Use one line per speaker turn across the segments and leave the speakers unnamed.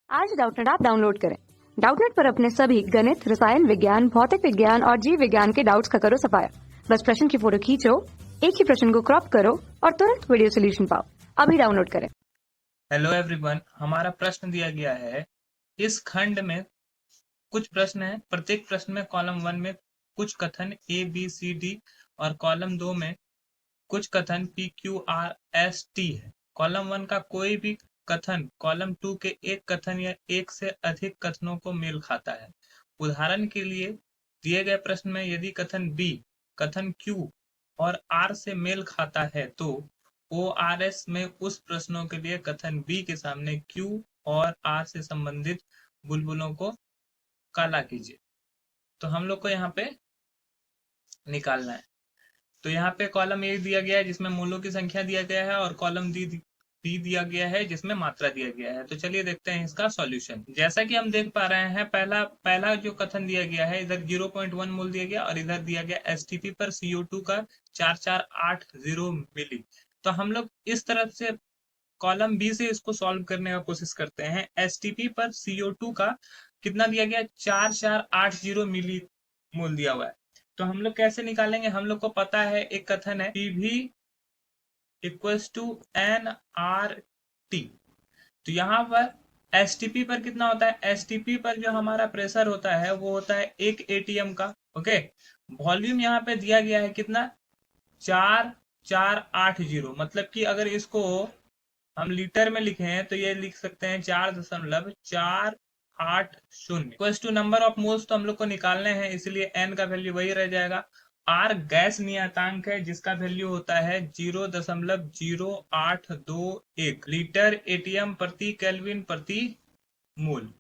आज Doubtnut app download करें। Doubtnut पर अपने सभी गणित, रसायन विज्ञान, भौतिक विज्ञान और जीव विज्ञान के डाउट्स का करो सफाया। बस प्रश्न की फोटो खींचो, एक ही प्रश्न को क्रॉप करो और तुरंत वीडियो सोल्यूशन पाओ। अभी डाउनलोड करें।
हेलो एवरीवन, हमारा प्रश्न दिया गया है। इस खंड में कुछ प्रश्न है। प्रत्येक प्रश्न में कॉलम 1 में कुछ कथन ए बी सी डी और कॉलम 2 में कुछ कथन P Q R S T है। कॉलम 1 का कोई भी कथन कॉलम 2 के एक कथन या एक से अधिक कथनों को मेल खाता है। उदाहरण के लिए दिए गए प्रश्न में यदि कथन बी कथन क्यू और आर से मेल खाता है तो ओ आर एस में उस प्रश्नों के लिए कथन बी के सामने क्यू और आर से संबंधित बुलबुलों को काला कीजिए। तो हम लोग को यहाँ पे निकालना है। तो यहाँ पे कॉलम ए दिया गया है जिसमें मूलों की संख्या दिया गया है और कॉलम बी दिया गया है जिसमें मात्रा दिया गया है। तो चलिए देखते हैं इसका सॉल्यूशन। जैसा कि हम देख पा रहे हैं, पहला जो कथन दिया गया है, इधर 0.1 मोल दिया गया और इधर दिया गया एसटीपी पर CO2 का 4480 मिली। तो हम लोग इस तरफ से कॉलम बी से इसको सॉल्व करने का कोशिश करते हैं। एसटीपी पर CO2 का कितना दिया गया? 4480 मिली मोल दिया हुआ है। तो हम लोग कैसे निकालेंगे? हम लोग को पता है एक कथन है PV इक्वल्स टू NRT। तो यहाँ पर STP पर कितना होता है? STP पर जो हमारा प्रेशर होता है वो होता है 1 ATM का। ओके, वॉल्यूम यहाँ पे दिया गया है कितना? 4480। मतलब कि अगर इसको हम लीटर में लिखें तो ये लिख सकते हैं 4.480 equals to number of moles. तो हम लोग को निकालने हैं, इसलिए n का वैल्यू वही रह जाएगा। r गैस नियतांक है जिसका वैल्यू होता है 0.0821 लीटर एटीएम प्रति केल्विन प्रति मोल।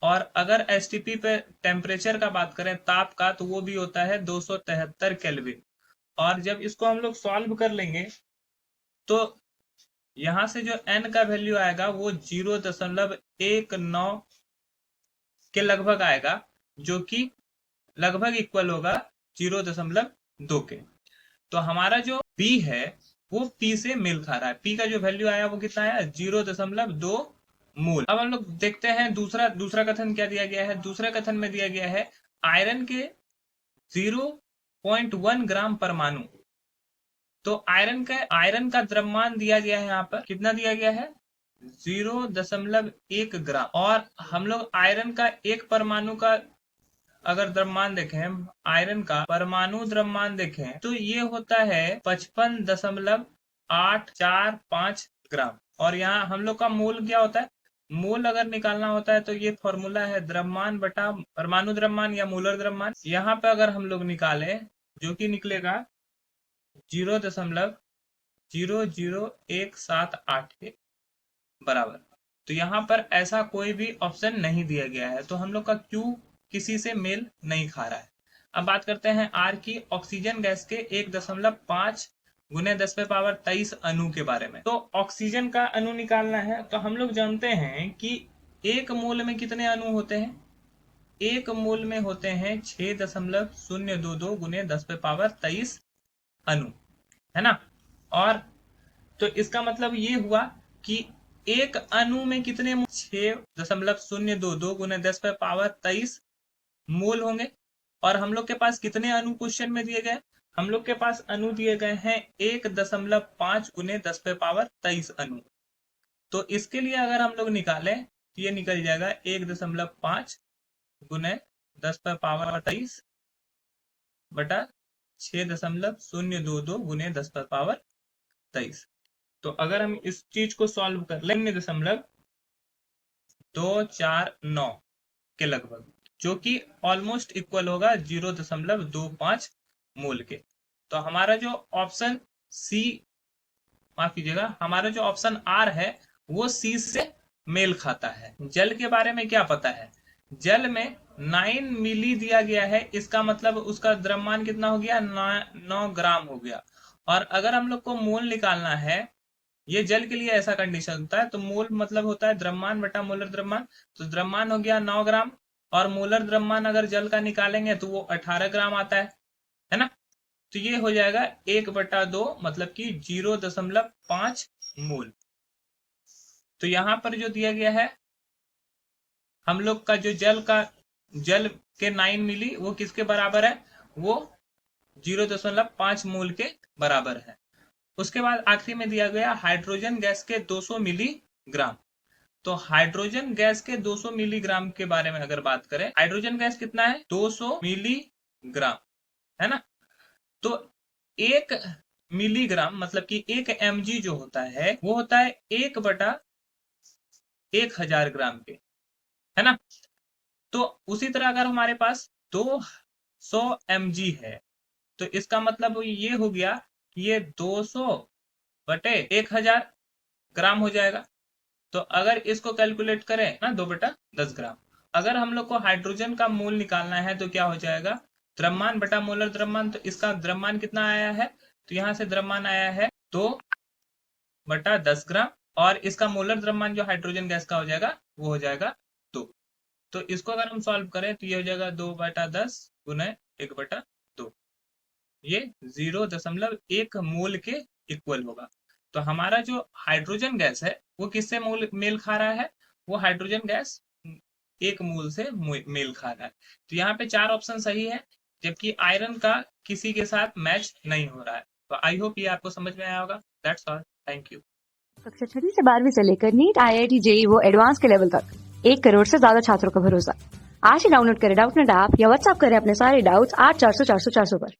और अगर एसटीपी पे टेम्परेचर का बात करें, ताप का, तो वो भी होता है 273 केल्विन। और जब इसको हम लोग सॉल्व कर लेंगे तो यहां से जो n का वैल्यू आएगा वो 0.19 के लगभग आएगा, जो कि लगभग इक्वल होगा 0.2 के। तो हमारा जो p है वो p से मेल खा रहा है। p का जो वैल्यू आया वो कितना आया? 0.2 मोल। अब हम लोग देखते हैं दूसरा कथन क्या दिया गया है। दूसरे कथन में दिया गया है आयरन के 0.1 ग्राम परमाणु। तो आयरन का द्रव्यमान दिया गया है। यहाँ पर कितना दिया गया है? 0.1 ग्राम। और हम लोग आयरन का एक परमाणु का अगर द्रव्यमान देखें, आयरन का परमाणु द्रव्यमान देखें तो ये होता है 55.845 ग्राम। और यहाँ हम लोग का मोल क्या होता है? मोल अगर निकालना होता है तो ये फॉर्मूला है द्रव्यमान बटा परमाणु द्रव्यमान या मोलर द्रव्यमान। यहाँ पे अगर हम लोग निकाले जो कि निकलेगा 0.00178 के बराबर। तो यहाँ पर ऐसा कोई भी ऑप्शन नहीं दिया गया है, तो हम लोग का Q किसी से मेल नहीं खा रहा है। अब बात करते हैं R की। ऑक्सीजन गैस के 1.5 गुने 10⁻23 अणु के बारे में। तो ऑक्सीजन का अणु निकालना है। तो हम लोग जानते हैं कि एक मोल में कितने अणु होते हैं? एक मोल में होते हैं 6.022 गुने 10⁻23 अणु, है ना। और तो इसका मतलब ये हुआ कि एक अणु में कितने 6.022 गुने 10⁻23 मोल होंगे। और हम लोग के पास कितने अणु क्वेश्चन में दिए गए? हम लोग के पास अणु दिए गए हैं 1.5 गुने 10⁻23 अणु। तो इसके लिए अगर हम लोग निकालें तो ये निकल जाएगा 1.5 गुने 10⁻23 बटा 6.022 गुने 10⁻23। तो अगर हम इस चीज को सॉल्व कर लेंगे 0.249 के लगभग, जो कि ऑलमोस्ट इक्वल होगा 0.25 मोल के। तो हमारा जो ऑप्शन सी, माफ कीजिएगा, हमारा जो ऑप्शन आर है वो सी से मेल खाता है। जल के बारे में क्या पता है? जल में 9 मिली दिया गया है, इसका मतलब उसका द्रव्यमान कितना हो गया? 9 ग्राम हो गया। और अगर हम लोग को मोल निकालना है, ये जल के लिए ऐसा कंडीशन होता है। तो मोल मतलब होता है द्रव्यमान बटा मोलर द्रव्यमान। तो द्रव्यमान हो गया 9 ग्राम और मोलर द्रव्यमान अगर जल का निकालेंगे तो वो 18 ग्राम आता है ना। तो ये हो जाएगा 1/2, मतलब कि 0.5 मोल। तो यहाँ पर जो दिया गया है हम लोग का जो जल के 9 मिली वो किसके बराबर है, वो 0.5 मोल के बराबर है। उसके बाद आखिरी में दिया गया हाइड्रोजन गैस के 200 मिलीग्राम। तो हाइड्रोजन गैस के 200 मिलीग्राम के बारे में अगर बात करें, हाइड्रोजन गैस कितना है, 200 मिलीग्राम, है ना। तो 1 मिलीग्राम मतलब कि 1 mg जो होता है वो होता है 1/1000 ग्राम के, है ना। तो उसी तरह अगर हमारे पास 200 mg है तो इसका मतलब ये हो गया कि ये 200/1000 ग्राम हो जाएगा। तो अगर इसको कैलकुलेट करें ना 2/10 ग्राम, अगर हम लोग को हाइड्रोजन का मोल निकालना है तो क्या हो जाएगा, द्रव्यमान बटा मोलर द्रव्यमान। तो इसका द्रव्यमान कितना आया है, तो यहाँ से द्रव्यमान आया है 2/10 ग्राम, और इसका मोलर द्रव्यमान जो हाइड्रोजन गैस का हो जाएगा वो हो जाएगा 2। तो इसको अगर हम सॉल्व करें तो ये हो जाएगा 2/10 गुने 1/2, ये 0.1 मोल के इक्वल होगा। तो हमारा जो हाइड्रोजन गैस है वो किससे मेल खा रहा है, वो हाइड्रोजन गैस 1 मोल से मेल खा रहा है। तो यहाँ पे 4 ऑप्शन सही है, जबकि आयरन का किसी के साथ मैच नहीं हो रहा है। तो आई होप ये आपको समझ में आया होगा। That's all, thank you.
कक्षा 6 से 12वीं से लेकर नीट, IIT, JEE वो एडवांस के लेवल तक 1 करोड़ से ज्यादा छात्रों का भरोसा। आज ही डाउनलोड करें डाउटनेट ऐप या व्हाट्सएप करें अपने सारे डाउट्स 8400 400 400 पर।